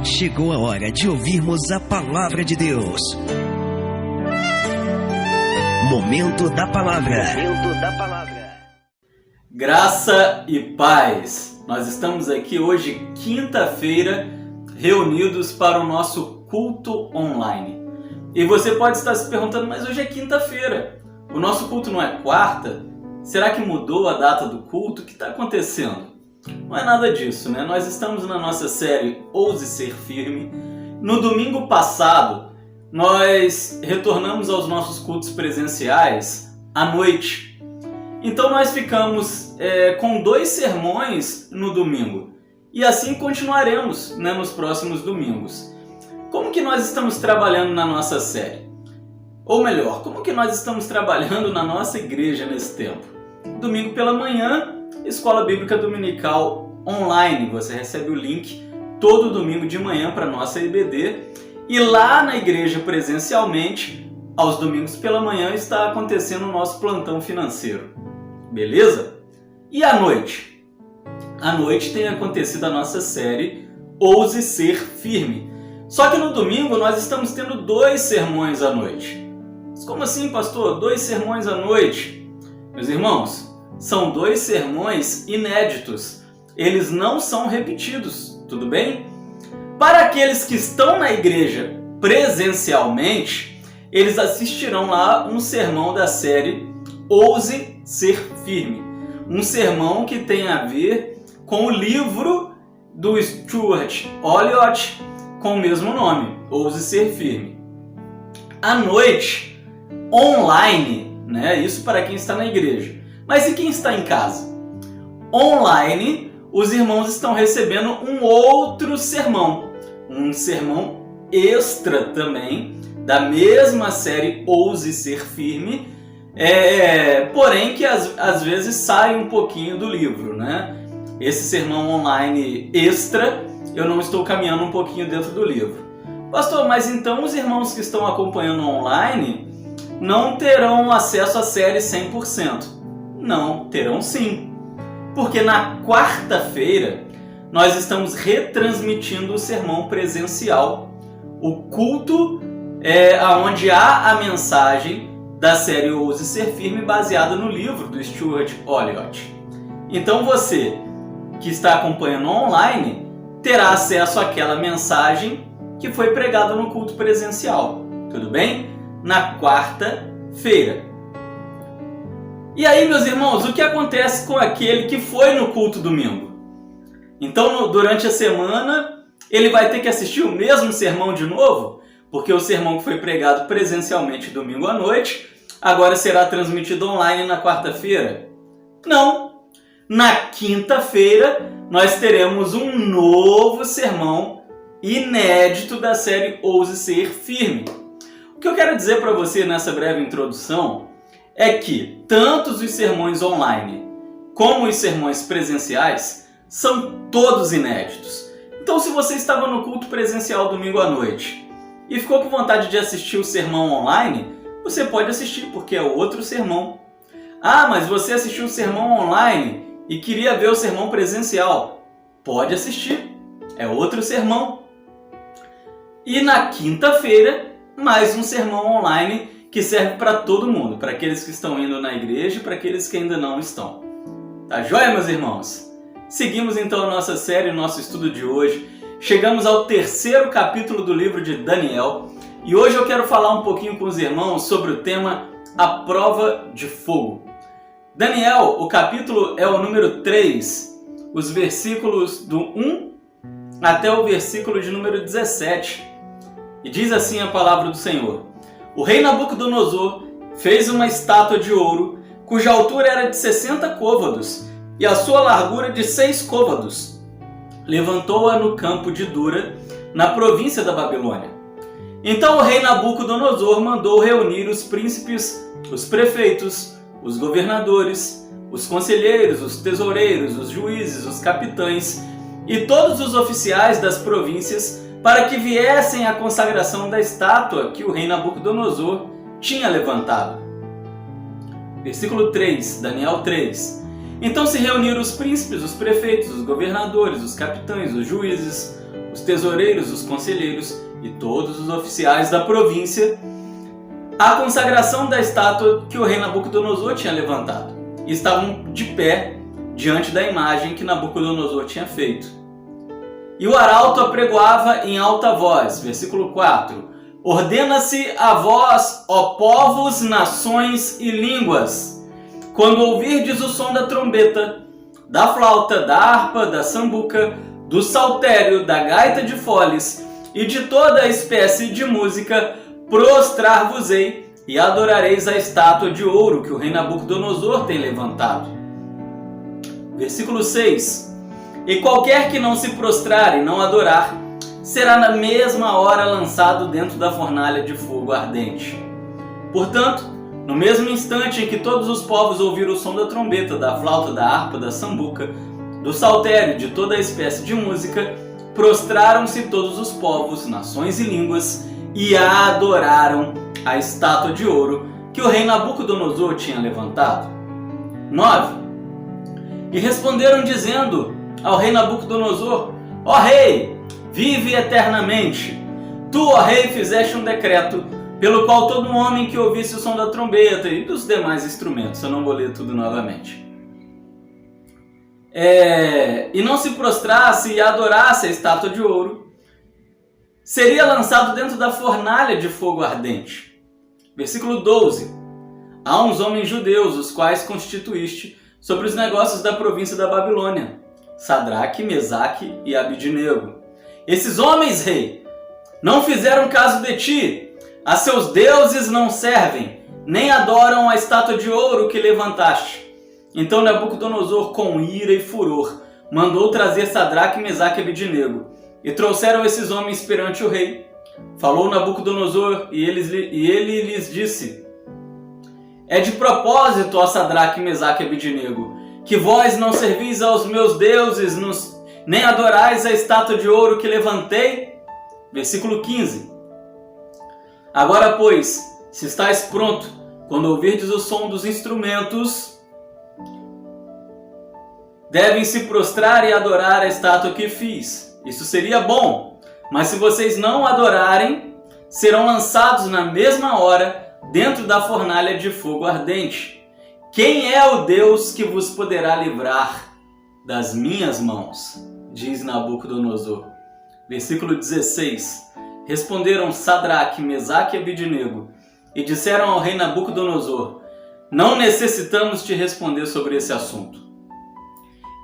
Chegou a hora de ouvirmos a Palavra de Deus. Momento da Palavra. Graça e paz. Nós estamos aqui hoje, quinta-feira, reunidos para o nosso culto online. E você pode estar se perguntando, mas hoje é quinta-feira. O nosso culto não é quarta? Será que mudou a data do culto? O que está acontecendo? Não é nada disso, né? Nós estamos na nossa série Ouse Ser Firme. No domingo passado, nós retornamos aos nossos cultos presenciais à noite. Então nós ficamos com 2 sermões no domingo. E assim continuaremos, né, nos próximos domingos. Como que nós estamos trabalhando na nossa série? Ou melhor, como que nós estamos trabalhando na nossa igreja nesse tempo? Domingo pela manhã, Escola Bíblica Dominical online. Você recebe o link todo domingo de manhã para a nossa IBD. E lá na igreja presencialmente, aos domingos pela manhã, está acontecendo o nosso plantão financeiro. Beleza? E à noite? À noite tem acontecido a nossa série Ouse Ser Firme. Só que no domingo nós estamos tendo 2 sermões à noite. Mas como assim, pastor? 2 sermões à noite? Meus irmãos, são 2 sermões inéditos. Eles não são repetidos, tudo bem? Para aqueles que estão na igreja presencialmente, eles assistirão lá um sermão da série Ouse Ser Firme. Um sermão que tem a ver com o livro do Stuart Olliott com o mesmo nome, Ouse Ser Firme. À noite, online, né? Isso para quem está na igreja. Mas e quem está em casa? Online, os irmãos estão recebendo um outro sermão. Um sermão extra também, da mesma série Ouse Ser Firme, porém que às vezes sai um pouquinho do livro, né? Esse sermão online extra, eu não estou caminhando um pouquinho dentro do livro. Pastor, mas então os irmãos que estão acompanhando online não terão acesso à série 100%. Não, terão sim. Porque na quarta-feira nós estamos retransmitindo o sermão presencial. O culto onde há a mensagem da série Ouse Ser Firme baseada no livro do Stuart Olliott. Então você que está acompanhando online terá acesso àquela mensagem que foi pregada no culto presencial. Tudo bem? Na quarta-feira. E aí, meus irmãos, o que acontece com aquele que foi no culto domingo? Então, durante a semana, ele vai ter que assistir o mesmo sermão de novo? Porque o sermão que foi pregado presencialmente domingo à noite, agora será transmitido online na quarta-feira? Não! Na quinta-feira, nós teremos um novo sermão inédito da série Ouse Ser Firme. O que eu quero dizer para você nessa breve introdução é que tanto os sermões online como os sermões presenciais são todos inéditos. Então, se você estava no culto presencial domingo à noite e ficou com vontade de assistir o sermão online, você pode assistir, porque é outro sermão. Ah, mas você assistiu o sermão online e queria ver o sermão presencial. Pode assistir, é outro sermão. E na quinta-feira, mais um sermão online que serve para todo mundo, para aqueles que estão indo na igreja e para aqueles que ainda não estão. Tá joia, meus irmãos? Seguimos então a nossa série, o nosso estudo de hoje. Chegamos ao 3º capítulo do livro de Daniel e hoje eu quero falar um pouquinho com os irmãos sobre o tema A Prova de Fogo. Daniel, o capítulo é o número 3, os versículos do 1 até o versículo de número 17. E diz assim a palavra do Senhor: O rei Nabucodonosor fez uma estátua de ouro, cuja altura era de 60 côvados e a sua largura de 6 côvados. Levantou-a no campo de Dura, na província da Babilônia. Então o rei Nabucodonosor mandou reunir os príncipes, os prefeitos, os governadores, os conselheiros, os tesoureiros, os juízes, os capitães e todos os oficiais das províncias para que viessem à consagração da estátua que o rei Nabucodonosor tinha levantado. Versículo 3, Daniel 3. Então se reuniram os príncipes, os prefeitos, os governadores, os capitães, os juízes, os tesoureiros, os conselheiros e todos os oficiais da província à consagração da estátua que o rei Nabucodonosor tinha levantado. E estavam de pé diante da imagem que Nabucodonosor tinha feito. E o arauto apregoava em alta voz, versículo 4, ordena-se a vós, ó povos, nações e línguas, quando ouvirdes o som da trombeta, da flauta, da harpa, da sambuca, do saltério, da gaita de foles e de toda a espécie de música, prostrar-vos-ei e adorareis a estátua de ouro que o rei Nabucodonosor tem levantado. Versículo 6. E qualquer que não se prostrar e não adorar, será na mesma hora lançado dentro da fornalha de fogo ardente. Portanto, no mesmo instante em que todos os povos ouviram o som da trombeta, da flauta, da harpa, da sambuca, do saltério, de toda a espécie de música, prostraram-se todos os povos, nações e línguas, e adoraram a estátua de ouro que o rei Nabucodonosor tinha levantado. 9. E responderam dizendo ao rei Nabucodonosor: ó rei, vive eternamente. Tu, ó rei, fizeste um decreto pelo qual todo homem que ouvisse o som da trombeta e dos demais instrumentos, eu não vou ler tudo novamente, e não se prostrasse e adorasse a estátua de ouro, seria lançado dentro da fornalha de fogo ardente. Versículo 12. Há uns homens judeus, os quais constituíste sobre os negócios da província da Babilônia, Sadraque, Mesaque e Abidnego. Esses homens, rei, não fizeram caso de ti, a seus deuses não servem, nem adoram a estátua de ouro que levantaste. Então Nabucodonosor, com ira e furor, mandou trazer Sadraque, Mesaque e Abidnego, e trouxeram esses homens perante o rei. Falou Nabucodonosor, e ele lhes disse: é de propósito, ó Sadraque, Mesaque e Abidnego, que vós não servis aos meus deuses, nem adorais a estátua de ouro que levantei? Versículo 15. Agora, pois, se estáis pronto, quando ouvirdes o som dos instrumentos, devem se prostrar e adorar a estátua que fiz. Isso seria bom, mas se vocês não adorarem, serão lançados na mesma hora dentro da fornalha de fogo ardente. Quem é o Deus que vos poderá livrar das minhas mãos? Diz Nabucodonosor. Versículo 16. Responderam Sadraque, Mesaque e Abidnego e disseram ao rei Nabucodonosor: não necessitamos te responder sobre esse assunto.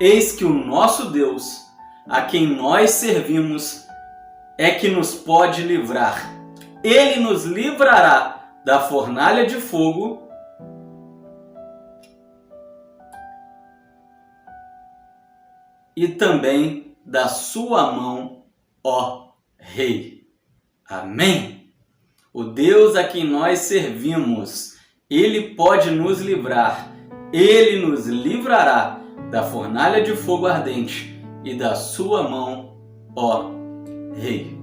Eis que o nosso Deus, a quem nós servimos, é que nos pode livrar. Ele nos livrará da fornalha de fogo e também da sua mão, ó rei. Amém? O Deus a quem nós servimos, Ele pode nos livrar. Ele nos livrará da fornalha de fogo ardente e da sua mão, ó rei.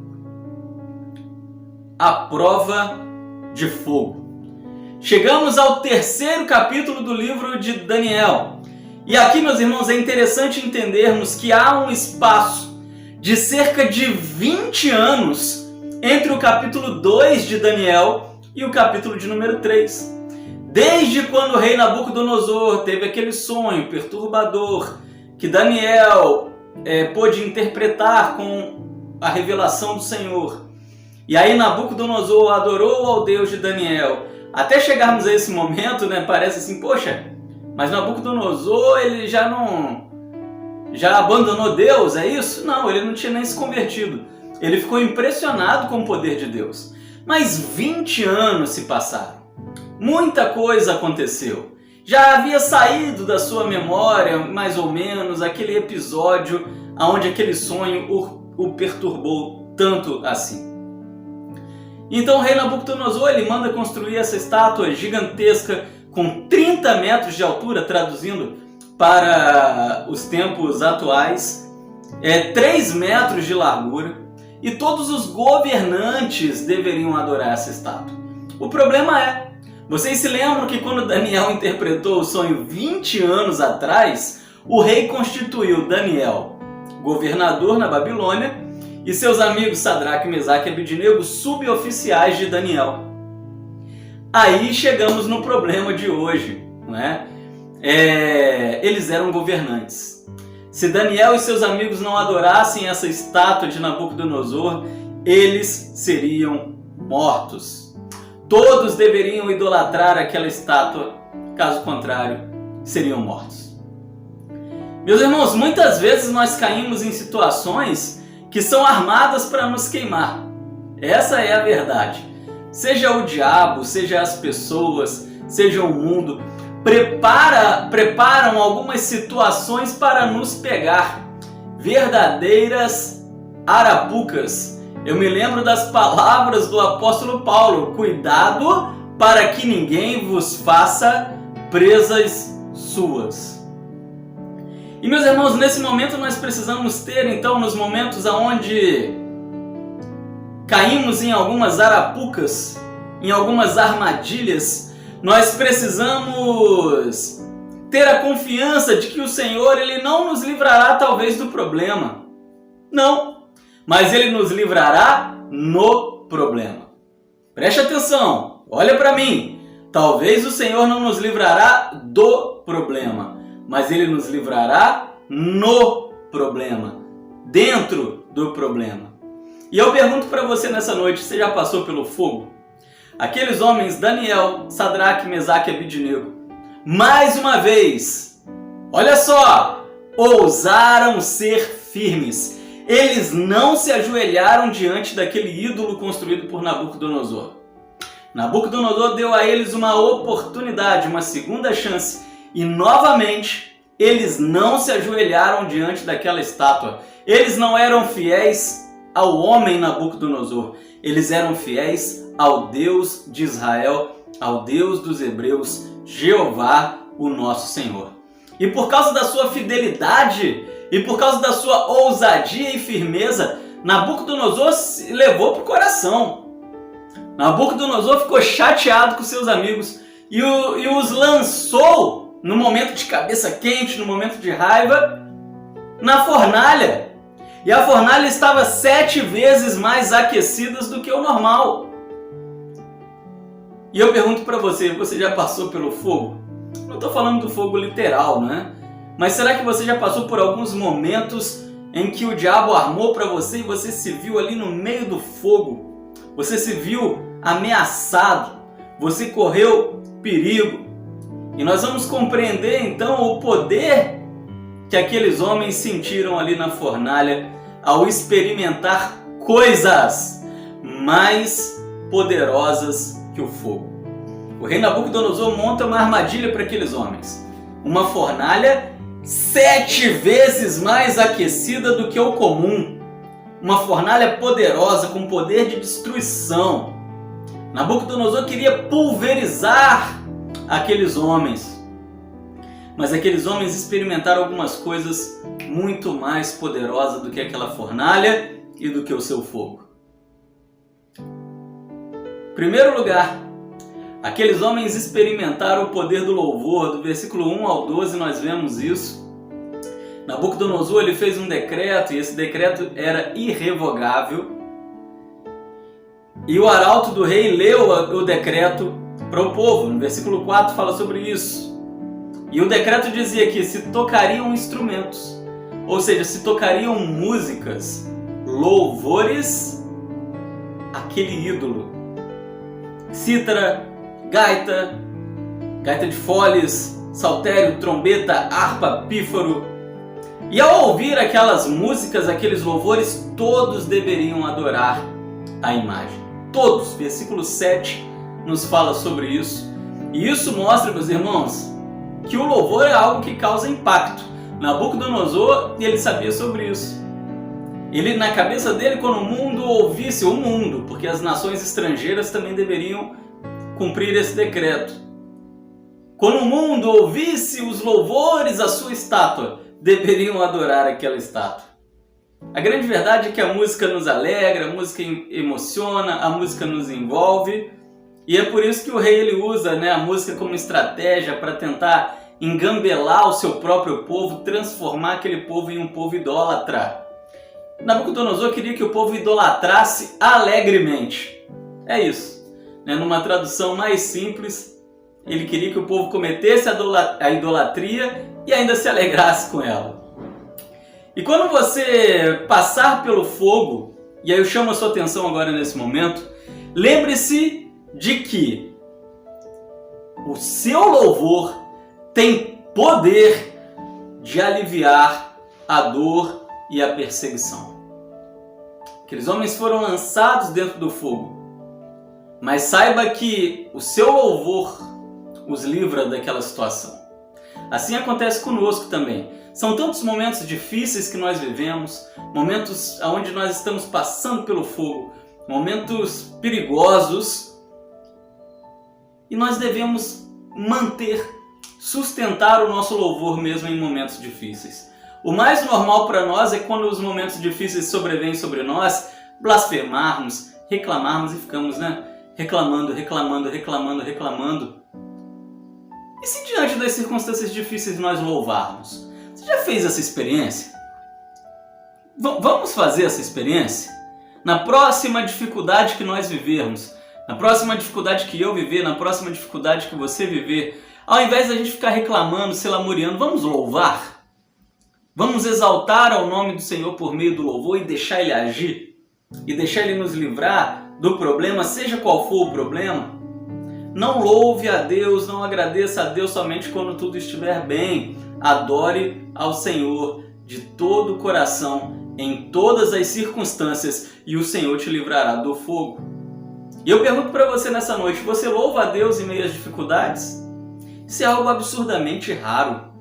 A prova de fogo. Chegamos ao 3º capítulo do livro de Daniel. E aqui, meus irmãos, é interessante entendermos que há um espaço de cerca de 20 anos entre o capítulo 2 de Daniel e o capítulo de número 3. Desde quando o rei Nabucodonosor teve aquele sonho perturbador que Daniel pôde interpretar com a revelação do Senhor. E aí Nabucodonosor adorou ao Deus de Daniel. Até chegarmos a esse momento, parece assim, poxa, mas Nabucodonosor ele já abandonou Deus, é isso? Não, ele não tinha nem se convertido. Ele ficou impressionado com o poder de Deus. Mas 20 anos se passaram. Muita coisa aconteceu. Já havia saído da sua memória, mais ou menos, aquele episódio onde aquele sonho o perturbou tanto assim. Então o rei Nabucodonosor ele manda construir essa estátua gigantesca com 30 metros de altura, traduzindo para os tempos atuais, 3 metros de largura, e todos os governantes deveriam adorar essa estátua. O problema Vocês se lembram que quando Daniel interpretou o sonho 20 anos atrás, o rei constituiu Daniel governador na Babilônia e seus amigos Sadraque, Mesaque e Abednego suboficiais de Daniel. Aí chegamos no problema de hoje, não é? Eles eram governantes. Se Daniel e seus amigos não adorassem essa estátua de Nabucodonosor, eles seriam mortos. Todos deveriam idolatrar aquela estátua, caso contrário, seriam mortos. Meus irmãos, muitas vezes nós caímos em situações que são armadas para nos queimar. Essa é a verdade. Seja o diabo, seja as pessoas, seja o mundo, preparam algumas situações para nos pegar. Verdadeiras arapucas. Eu me lembro das palavras do apóstolo Paulo: cuidado para que ninguém vos faça presas suas. E meus irmãos, nesse momento nós precisamos ter, então, nos momentos onde caímos em algumas arapucas, em algumas armadilhas, nós precisamos ter a confiança de que o Senhor, Ele não nos livrará talvez do problema. Não, mas Ele nos livrará no problema. Preste atenção, olha para mim. Talvez o Senhor não nos livrará do problema, mas Ele nos livrará no problema, dentro do problema. E eu pergunto para você nessa noite, você já passou pelo fogo? Aqueles homens, Daniel, Sadraque, Mesaque e Abednego, mais uma vez, olha só, ousaram ser firmes. Eles não se ajoelharam diante daquele ídolo construído por Nabucodonosor. Nabucodonosor deu a eles uma oportunidade, uma segunda chance, e novamente eles não se ajoelharam diante daquela estátua. Eles não eram fiéis ao homem Nabucodonosor, eles eram fiéis ao Deus de Israel, ao Deus dos hebreus, Jeová, o nosso Senhor. E por causa da sua fidelidade e por causa da sua ousadia e firmeza, Nabucodonosor se levou para o coração. Nabucodonosor ficou chateado com seus amigos e os lançou no momento de cabeça quente, no momento de raiva, na fornalha. E a fornalha estava 7 vezes mais aquecida do que o normal. E eu pergunto para você, você já passou pelo fogo? Não estou falando do fogo literal, né? Mas será que você já passou por alguns momentos em que o diabo armou para você e você se viu ali no meio do fogo? Você se viu ameaçado, você correu perigo. E nós vamos compreender então o poder que aqueles homens sentiram ali na fornalha ao experimentar coisas mais poderosas que o fogo. O rei Nabucodonosor monta uma armadilha para aqueles homens. Uma fornalha 7 vezes mais aquecida do que o comum. Uma fornalha poderosa com poder de destruição. Nabucodonosor queria pulverizar aqueles homens. Mas aqueles homens experimentaram algumas coisas muito mais poderosas do que aquela fornalha e do que o seu fogo. Em primeiro lugar, aqueles homens experimentaram o poder do louvor. Do versículo 1 ao 12 nós vemos isso. Nabucodonosor ele fez um decreto e esse decreto era irrevogável. E o arauto do rei leu o decreto para o povo. No versículo 4 fala sobre isso. E o decreto dizia que se tocariam instrumentos, ou seja, se tocariam músicas, louvores àquele ídolo. Cítara, gaita de foles, saltério, trombeta, harpa, pífaro. E ao ouvir aquelas músicas, aqueles louvores, todos deveriam adorar a imagem. Todos. Versículo 7 nos fala sobre isso. E isso mostra, meus irmãos, que o louvor é algo que causa impacto. Nabucodonosor, ele sabia sobre isso. Ele, na cabeça dele, quando o mundo ouvisse, o mundo, porque as nações estrangeiras também deveriam cumprir esse decreto. Quando o mundo ouvisse os louvores à sua estátua, deveriam adorar aquela estátua. A grande verdade é que a música nos alegra, a música emociona, a música nos envolve, E é por isso que o rei ele usa, né, a música como estratégia para tentar engambelar o seu próprio povo, transformar aquele povo em um povo idólatra. Nabucodonosor queria que o povo idolatrasse alegremente. É isso. Numa tradução mais simples, ele queria que o povo cometesse a idolatria e ainda se alegrasse com ela. E quando você passar pelo fogo, e aí eu chamo a sua atenção agora nesse momento, lembre-se de que o seu louvor tem poder de aliviar a dor e a perseguição. Aqueles homens foram lançados dentro do fogo, mas saiba que o seu louvor os livra daquela situação. Assim acontece conosco também. São tantos momentos difíceis que nós vivemos, momentos onde nós estamos passando pelo fogo, momentos perigosos, e nós devemos sustentar o nosso louvor mesmo em momentos difíceis. O mais normal para nós é quando os momentos difíceis sobrevêm sobre nós, blasfemarmos, reclamarmos e ficamos, reclamando. E se diante das circunstâncias difíceis nós louvarmos? Você já fez essa experiência? Vamos fazer essa experiência? Na próxima dificuldade que nós vivermos, na próxima dificuldade que eu viver, na próxima dificuldade que você viver, ao invés da gente ficar reclamando, se lamuriando, vamos louvar? Vamos exaltar ao nome do Senhor por meio do louvor e deixar Ele agir? E deixar Ele nos livrar do problema, seja qual for o problema? Não louve a Deus, não agradeça a Deus somente quando tudo estiver bem. Adore ao Senhor de todo o coração, em todas as circunstâncias, e o Senhor te livrará do fogo. E eu pergunto para você nessa noite, você louva a Deus em meio às dificuldades? Isso é algo absurdamente raro.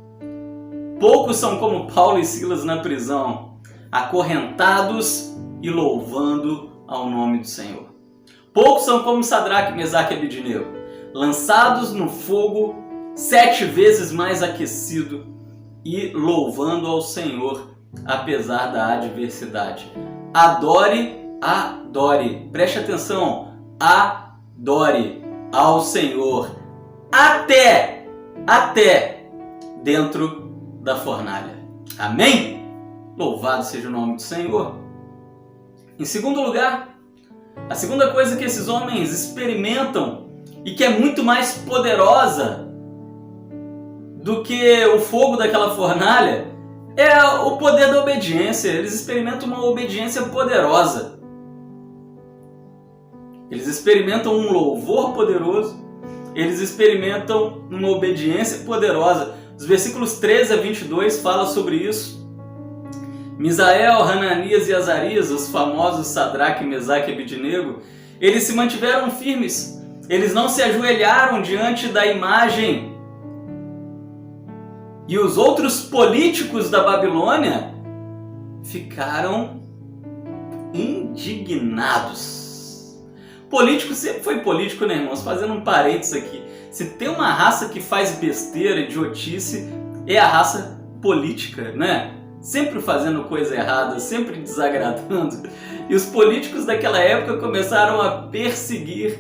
Poucos são como Paulo e Silas na prisão, acorrentados e louvando ao nome do Senhor. Poucos são como Sadraque, Mesaque e Abednego, lançados no fogo 7 vezes mais aquecido e louvando ao Senhor apesar da adversidade. Adore, preste atenção, adore ao Senhor até dentro da fornalha. Amém? Louvado seja o nome do Senhor. Em segundo lugar, a segunda coisa que esses homens experimentam e que é muito mais poderosa do que o fogo daquela fornalha é o poder da obediência. Eles experimentam uma obediência poderosa. Eles experimentam um louvor poderoso. Eles experimentam uma obediência poderosa. Os versículos 13 a 22 falam sobre isso. Misael, Hananias e Azarias, os famosos Sadraque, Mesaque e Abednego, eles se mantiveram firmes. Eles não se ajoelharam diante da imagem. E os outros políticos da Babilônia ficaram indignados. Político sempre foi político, né, irmãos? Fazendo um parênteses aqui. Se tem uma raça que faz besteira, idiotice, é a raça política, né? Sempre fazendo coisa errada, sempre desagradando. E os políticos daquela época começaram a perseguir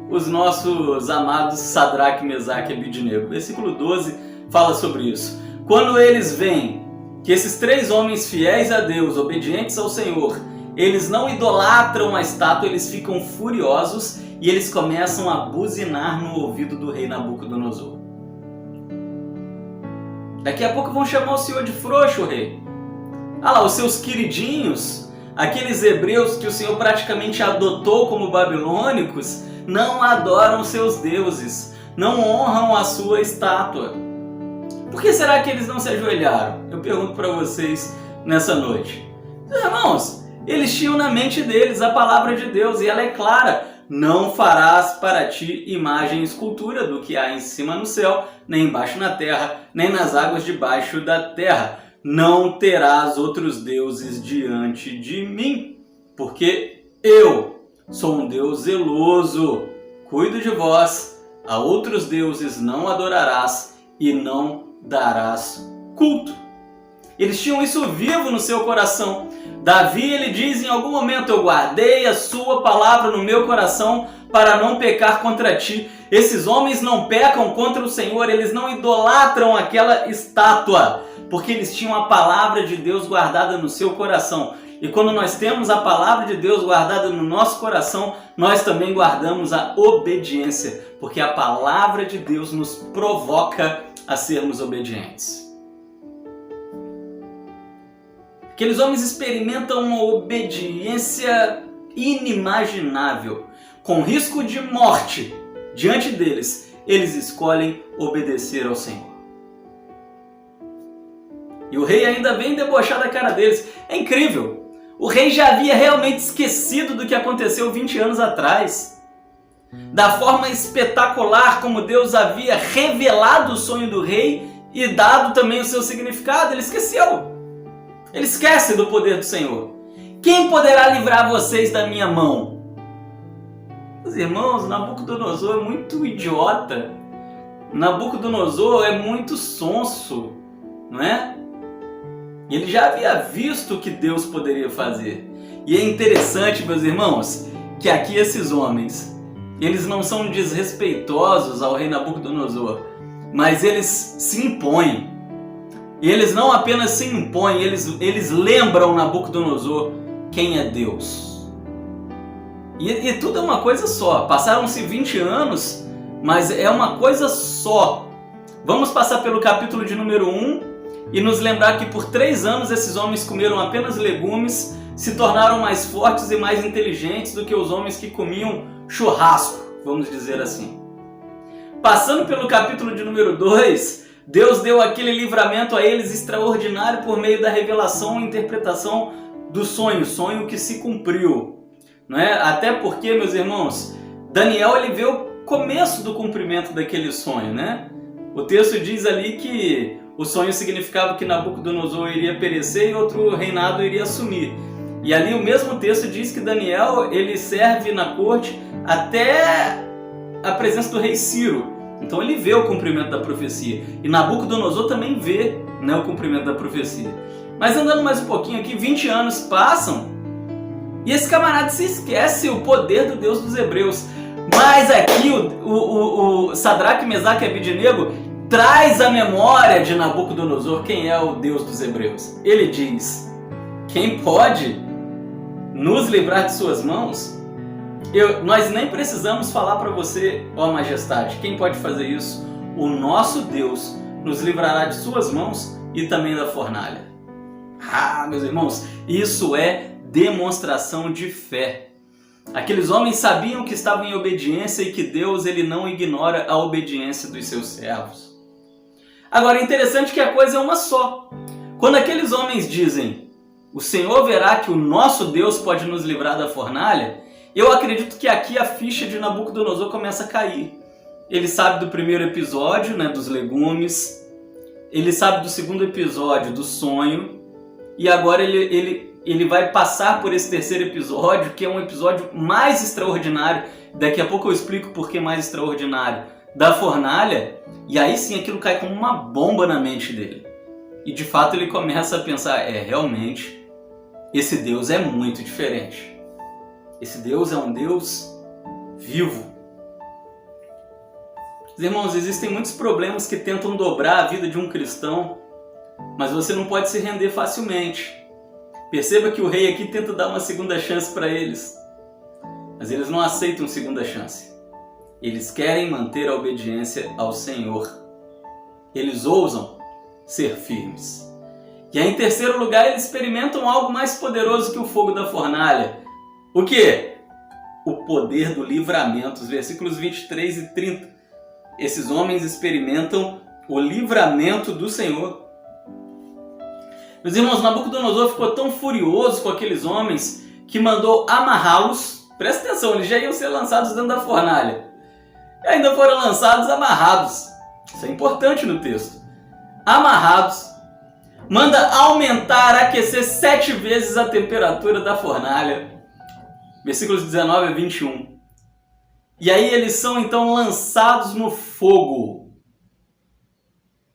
os nossos amados Sadraque, Mesaque e Abednego. Versículo 12 fala sobre isso. Quando eles veem que esses 3 homens fiéis a Deus, obedientes ao Senhor, eles não idolatram a estátua, eles ficam furiosos e eles começam a buzinar no ouvido do rei Nabucodonosor. Daqui a pouco vão chamar o Senhor de frouxo, rei. Ah lá, os seus queridinhos, aqueles hebreus que o Senhor praticamente adotou como babilônicos, não adoram seus deuses, não honram a sua estátua. Por que será que eles não se ajoelharam? Eu pergunto para vocês nessa noite. Irmãos, eles tinham na mente deles a palavra de Deus e ela é clara. Não farás para ti imagem e escultura do que há em cima no céu, nem embaixo na terra, nem nas águas debaixo da terra. Não terás outros deuses diante de mim, porque eu sou um Deus zeloso, cuido de vós, a outros deuses não adorarás e não darás culto. Eles tinham isso vivo no seu coração. Davi, ele diz em algum momento, eu guardei a sua palavra no meu coração para não pecar contra ti. Esses homens não pecam contra o Senhor, eles não idolatram aquela estátua, porque eles tinham a palavra de Deus guardada no seu coração. E quando nós temos a palavra de Deus guardada no nosso coração, nós também guardamos a obediência, porque a palavra de Deus nos provoca a sermos obedientes. Aqueles homens experimentam uma obediência inimaginável, com risco de morte diante deles, eles escolhem obedecer ao Senhor. E o rei ainda vem debochar da cara deles. É incrível! O rei já havia realmente esquecido do que aconteceu 20 anos atrás. Da forma espetacular como Deus havia revelado o sonho do rei e dado também o seu significado, ele esqueceu. Ele esquece do poder do Senhor. Quem poderá livrar vocês da minha mão? Os irmãos, Nabucodonosor é muito idiota. Nabucodonosor é muito sonso, não é? Ele já havia visto o que Deus poderia fazer. E é interessante, meus irmãos, que aqui esses homens, eles não são desrespeitosos ao rei Nabucodonosor, mas eles se impõem. E eles não apenas se impõem, eles lembram Nabucodonosor quem é Deus. E tudo é uma coisa só. Passaram-se 20 anos, mas é uma coisa só. Vamos passar pelo capítulo de número 1 e nos lembrar que por 3 anos esses homens comeram apenas legumes, se tornaram mais fortes e mais inteligentes do que os homens que comiam churrasco, vamos dizer assim. Passando pelo capítulo de número 2, Deus deu aquele livramento a eles extraordinário por meio da revelação e interpretação do sonho que se cumpriu. Não é? Até porque, meus irmãos, Daniel ele vê o começo do cumprimento daquele sonho, né? O texto diz ali que o sonho significava que Nabucodonosor iria perecer e outro reinado iria assumir. E ali o mesmo texto diz que Daniel ele serve na corte até a presença do rei Ciro. Então ele vê o cumprimento da profecia. E Nabucodonosor também vê, né, o cumprimento da profecia. Mas andando mais um pouquinho aqui, 20 anos passam e esse camarada se esquece o poder do Deus dos hebreus. Mas aqui o Sadraque, Mesaque e Abednego traz à memória de Nabucodonosor quem é o Deus dos hebreus. Ele diz: quem pode nos livrar de suas mãos? Nós nem precisamos falar para você, ó majestade, quem pode fazer isso? O nosso Deus nos livrará de suas mãos e também da fornalha. Ah, meus irmãos, isso é demonstração de fé. Aqueles homens sabiam que estavam em obediência e que Deus ele não ignora a obediência dos seus servos. Agora é interessante que a coisa é uma só. Quando aqueles homens dizem: o Senhor verá que o nosso Deus pode nos livrar da fornalha, eu acredito que aqui a ficha de Nabucodonosor começa a cair. Ele sabe do primeiro episódio, né, dos legumes, ele sabe do segundo episódio, do sonho, e agora ele vai passar por esse terceiro episódio, que é um episódio mais extraordinário. Daqui a pouco eu explico por que mais extraordinário. Da fornalha, e aí sim aquilo cai como uma bomba na mente dele. E de fato ele começa a pensar: realmente, esse Deus é muito diferente. Esse Deus é um Deus vivo. Irmãos, existem muitos problemas que tentam dobrar a vida de um cristão, mas você não pode se render facilmente. Perceba que o rei aqui tenta dar uma segunda chance para eles, mas eles não aceitam segunda chance. Eles querem manter a obediência ao Senhor. Eles ousam ser firmes. E aí, em terceiro lugar, eles experimentam algo mais poderoso que o fogo da fornalha. O quê? O poder do livramento. Os versículos 23 e 30. Esses homens experimentam o livramento do Senhor. Meus irmãos, Nabucodonosor ficou tão furioso com aqueles homens que mandou amarrá-los. Presta atenção, eles já iam ser lançados dentro da fornalha. E ainda foram lançados amarrados. Isso é importante no texto. Amarrados. Manda aumentar, aquecer 7 vezes a temperatura da fornalha. Versículos 19 a 21. E aí eles são então lançados no fogo.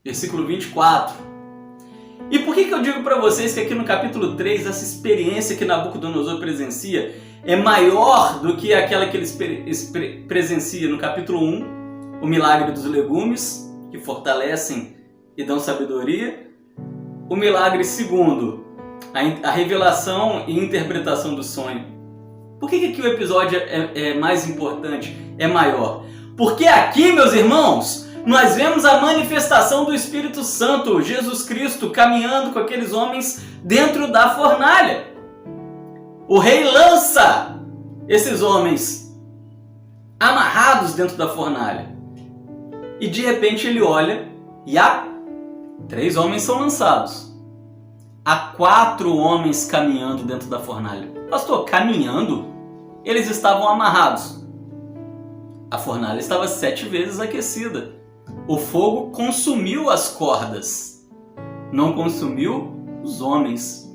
Versículo 24. E por que eu digo para vocês que aqui no capítulo 3, essa experiência que Nabucodonosor presencia é maior do que aquela que ele presencia no capítulo 1, o milagre dos legumes, que fortalecem e dão sabedoria. O milagre segundo, a revelação e interpretação do sonho. Por que aqui o episódio é mais importante, é maior? Porque aqui, meus irmãos, nós vemos a manifestação do Espírito Santo, Jesus Cristo, caminhando com aqueles homens dentro da fornalha. O rei lança esses homens amarrados dentro da fornalha. E de repente ele olha e há 3 homens são lançados. Há 4 homens caminhando dentro da fornalha. Pastor, caminhando? Eles estavam amarrados. A fornalha estava 7 vezes aquecida. O fogo consumiu as cordas, não consumiu os homens.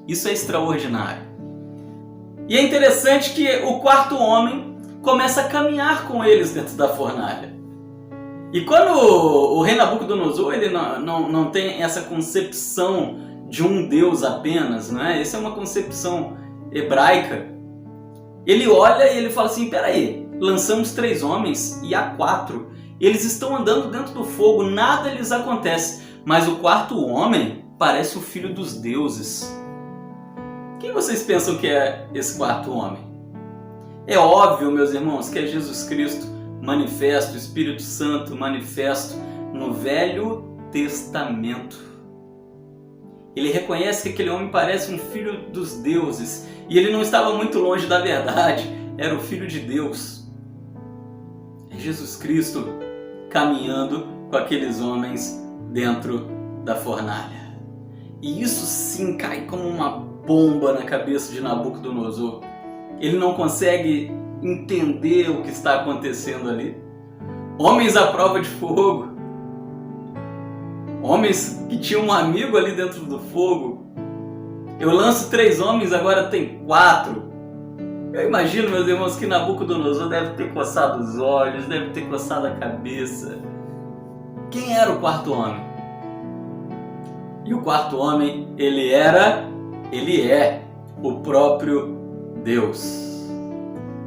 Isso é extraordinário. E é interessante que o 4º homem começa a caminhar com eles dentro da fornalha. E quando o rei Nabucodonosor ele não tem essa concepção de um Deus apenas, né? Essa é uma concepção hebraica. Ele olha e ele fala assim, peraí, lançamos 3 homens e há 4. Eles estão andando dentro do fogo, nada lhes acontece. Mas o 4º homem parece o filho dos deuses. Quem vocês pensam que é esse 4º homem? É óbvio, meus irmãos, que é Jesus Cristo manifesto, o Espírito Santo manifesto no Velho Testamento. Ele reconhece que aquele homem parece um filho dos deuses e ele não estava muito longe da verdade, era o Filho de Deus. É Jesus Cristo caminhando com aqueles homens dentro da fornalha. E isso sim cai como uma bomba na cabeça de Nabucodonosor. Ele não consegue entender o que está acontecendo ali. Homens à prova de fogo. Homens que tinham um amigo ali dentro do fogo. Eu lanço 3 homens, agora tem 4. Eu imagino, meus irmãos, que Nabucodonosor deve ter coçado os olhos, deve ter coçado a cabeça. Quem era o 4º homem? E o 4º homem, ele é o próprio Deus.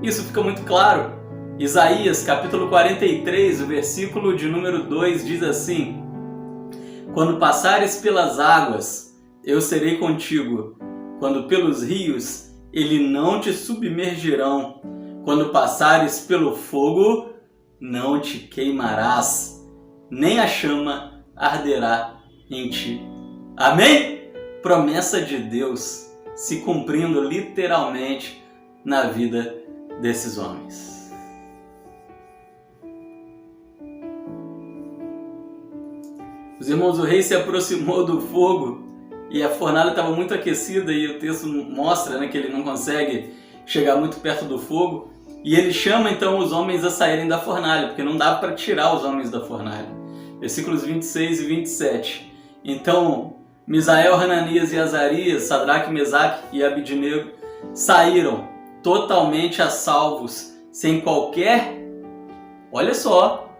Isso fica muito claro. Isaías, capítulo 43, o versículo de número 2 diz assim: quando passares pelas águas, eu serei contigo. Quando pelos rios, eles não te submergirão. Quando passares pelo fogo, não te queimarás, nem a chama arderá em ti. Amém? Promessa de Deus se cumprindo literalmente na vida desses homens. Os irmãos, o rei se aproximou do fogo e a fornalha estava muito aquecida e o texto mostra, né, que ele não consegue chegar muito perto do fogo e ele chama então os homens a saírem da fornalha, porque não dá para tirar os homens da fornalha. Versículos 26 e 27. Então Misael, Hananias e Azarias, Sadraque, Mesaque e Abidnego saíram totalmente a salvos, sem qualquer... Olha só,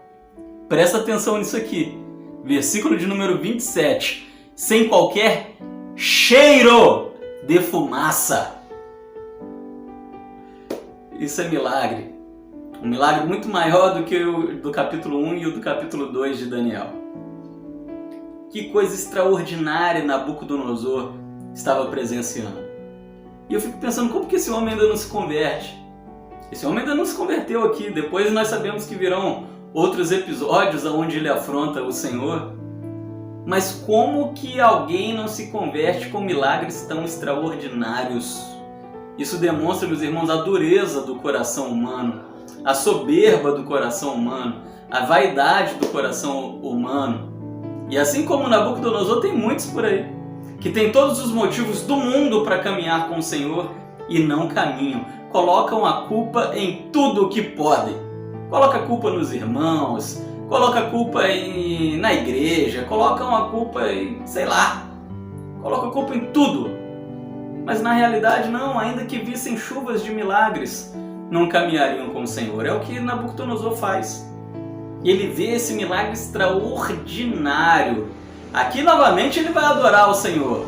presta atenção nisso aqui. Versículo de número 27. Sem qualquer cheiro de fumaça. Isso é milagre. Um milagre muito maior do que o do capítulo 1 e o do capítulo 2 de Daniel. Que coisa extraordinária Nabucodonosor estava presenciando. E eu fico pensando, como que esse homem ainda não se converte? Esse homem ainda não se converteu aqui. Depois nós sabemos que virão outros episódios onde ele afronta o Senhor. Mas como que alguém não se converte com milagres tão extraordinários? Isso demonstra, meus irmãos, a dureza do coração humano, a soberba do coração humano, a vaidade do coração humano. E assim como Nabucodonosor, tem muitos por aí que tem todos os motivos do mundo para caminhar com o Senhor e não caminham. Colocam a culpa em tudo o que podem. Coloca a culpa nos irmãos, coloca a culpa na igreja, colocam a culpa em, sei lá, coloca a culpa em tudo. Mas na realidade não, ainda que vissem chuvas de milagres, não caminhariam com o Senhor. É o que Nabucodonosor faz. Ele vê esse milagre extraordinário Aqui novamente ele vai adorar o Senhor,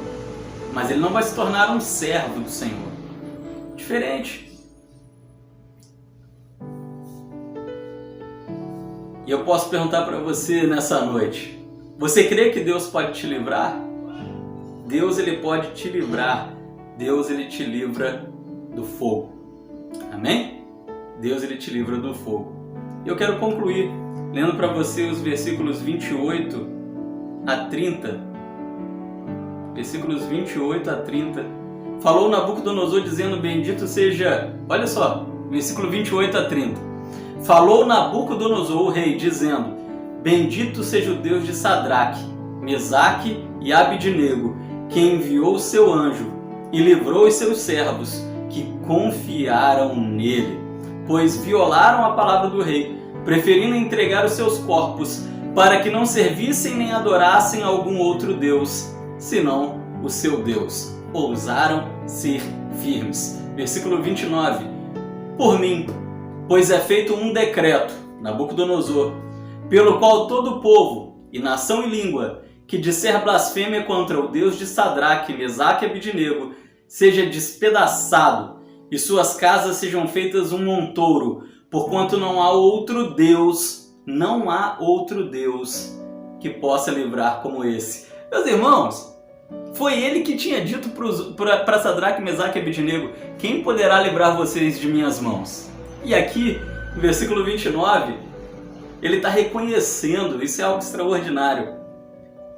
mas ele não vai se tornar um servo do Senhor. Diferente. E eu posso perguntar para você nessa noite: você crê que Deus pode te livrar? Deus, ele pode te livrar. Deus, ele te livra do fogo. Amém? Deus, ele te livra do fogo. E eu quero concluir lendo para você os versículos 28 a 30. Versículos 28 a 30. Falou Nabucodonosor dizendo: bendito seja... Olha só, versículo 28 a 30. Falou Nabucodonosor, o rei, dizendo: bendito seja o Deus de Sadraque, Mesaque e Abidnego, que enviou o seu anjo e livrou os seus servos, que confiaram nele, pois violaram a palavra do rei, preferindo entregar os seus corpos, para que não servissem nem adorassem algum outro Deus, senão o seu Deus. Ousaram ser firmes. Versículo 29. Por mim, pois é feito um decreto, Nabucodonosor, pelo qual todo o povo, e nação e língua, que disser blasfêmia contra o Deus de Sadraque, Mesaque e Abidnego, seja despedaçado, e suas casas sejam feitas um montouro, porquanto não há outro Deus que possa livrar como esse. Meus irmãos, foi ele que tinha dito para Sadraque, Mesaque e Abidnego: quem poderá livrar vocês de minhas mãos? E aqui, no versículo 29, ele está reconhecendo, isso é algo extraordinário: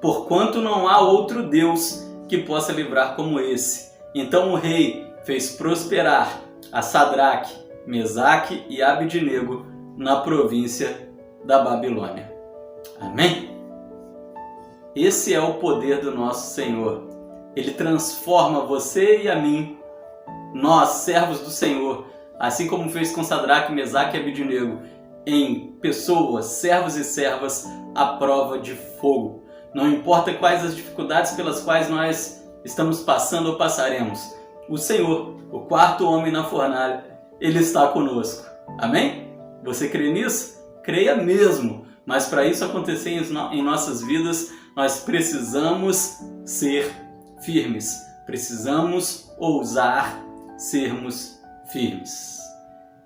porquanto não há outro Deus que possa livrar como esse. Então o rei fez prosperar a Sadraque, Mesaque e Abidnego na província da Babilônia. Amém? Esse é o poder do nosso Senhor. Ele transforma você e a mim, nós, servos do Senhor, assim como fez com Sadraque, Mesaque e Abidnego, em pessoas, servos e servas à prova de fogo. Não importa quais as dificuldades pelas quais nós estamos passando ou passaremos, o Senhor, o quarto homem na fornalha, ele está conosco. Amém? Você crê nisso? Creia mesmo. Mas para isso acontecer em nossas vidas, nós precisamos ser firmes. Precisamos ousar sermos firmes.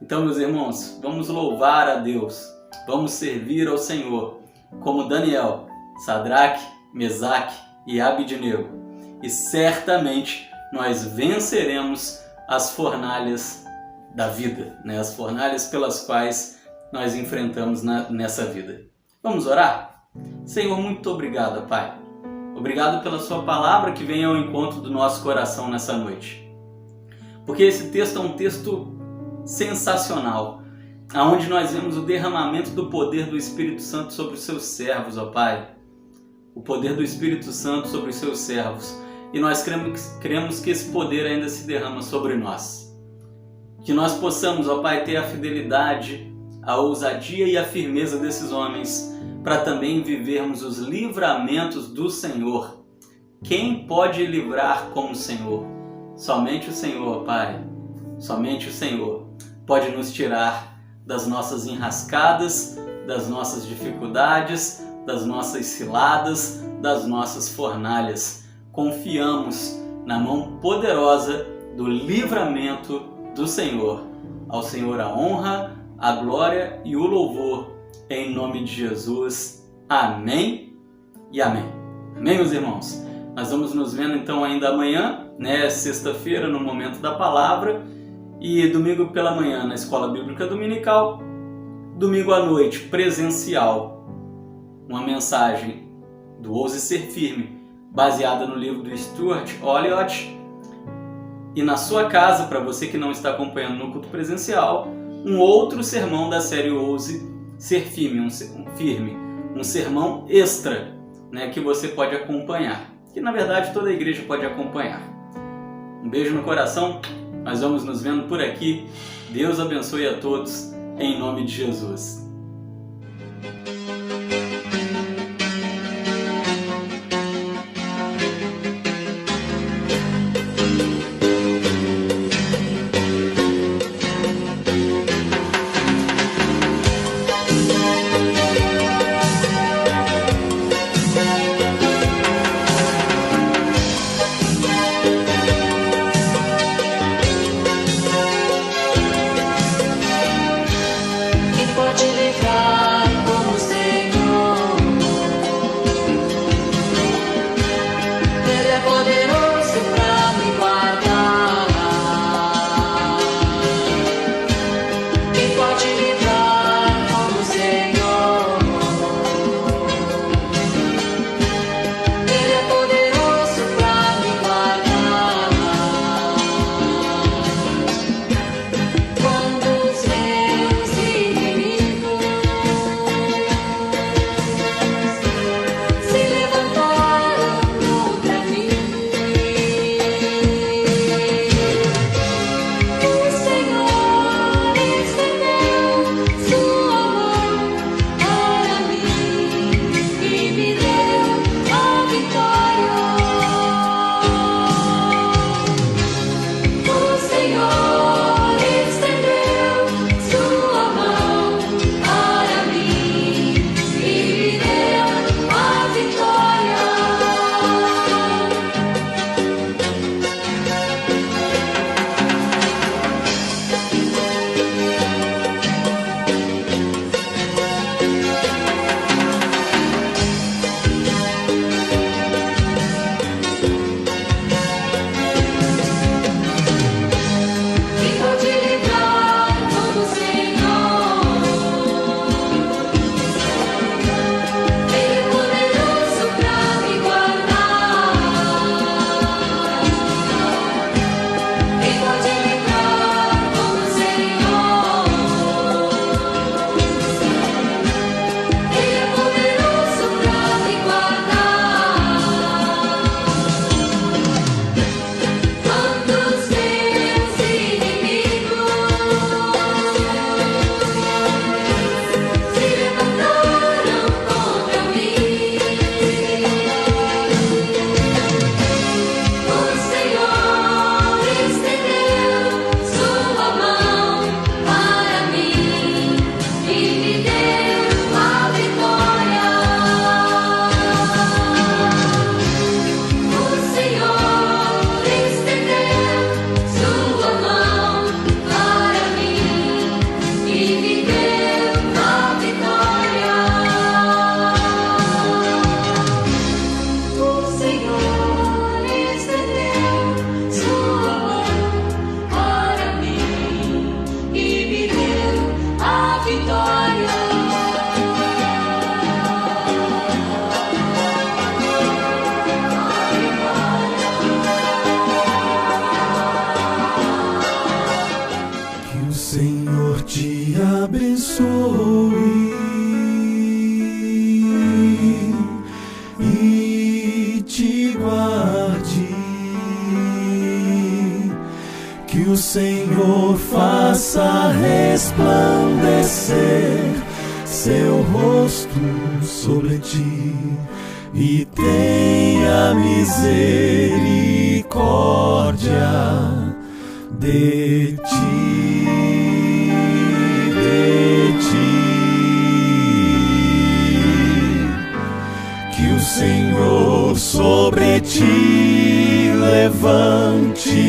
Então, meus irmãos, vamos louvar a Deus. Vamos servir ao Senhor, como Daniel, Sadraque, Mesaque e Abidnego. E certamente nós venceremos as fornalhas da vida, né? As fornalhas pelas quais nós enfrentamos nessa vida. Vamos orar? Senhor, muito obrigado, Pai. Obrigado pela sua palavra que vem ao encontro do nosso coração nessa noite. Porque esse texto é um texto sensacional, aonde nós vemos o derramamento do poder do Espírito Santo sobre os seus servos, ó Pai. O poder do Espírito Santo sobre os seus servos. E nós cremos que esse poder ainda se derrama sobre nós. Que nós possamos, ó Pai, ter a fidelidade, a ousadia e a firmeza desses homens, para também vivermos os livramentos do Senhor. Quem pode livrar como o Senhor? Somente o Senhor, Pai. Somente o Senhor pode nos tirar das nossas enrascadas, das nossas dificuldades, das nossas ciladas, das nossas fornalhas. Confiamos na mão poderosa do livramento do Senhor. Ao Senhor a honra, a glória e o louvor, em nome de Jesus. Amém e amém. Amém, meus irmãos? Nós vamos nos vendo então ainda amanhã, né? Sexta-feira, no momento da palavra, e domingo pela manhã na Escola Bíblica Dominical, domingo à noite presencial, uma mensagem do Ouse Ser Firme, baseada no livro do Stuart Olyott, e na sua casa, para você que não está acompanhando no culto presencial, um outro sermão da série Ouse Ser Firme, um sermão extra, né, que você pode acompanhar, que na verdade toda a igreja pode acompanhar. Um beijo no coração, nós vamos nos vendo por aqui. Deus abençoe a todos, em nome de Jesus. abençoe e te guarde. Que o Senhor faça resplandecer seu rosto sobre ti e tenha misericórdia de ti, de ti. Que o Senhor sobre ti levante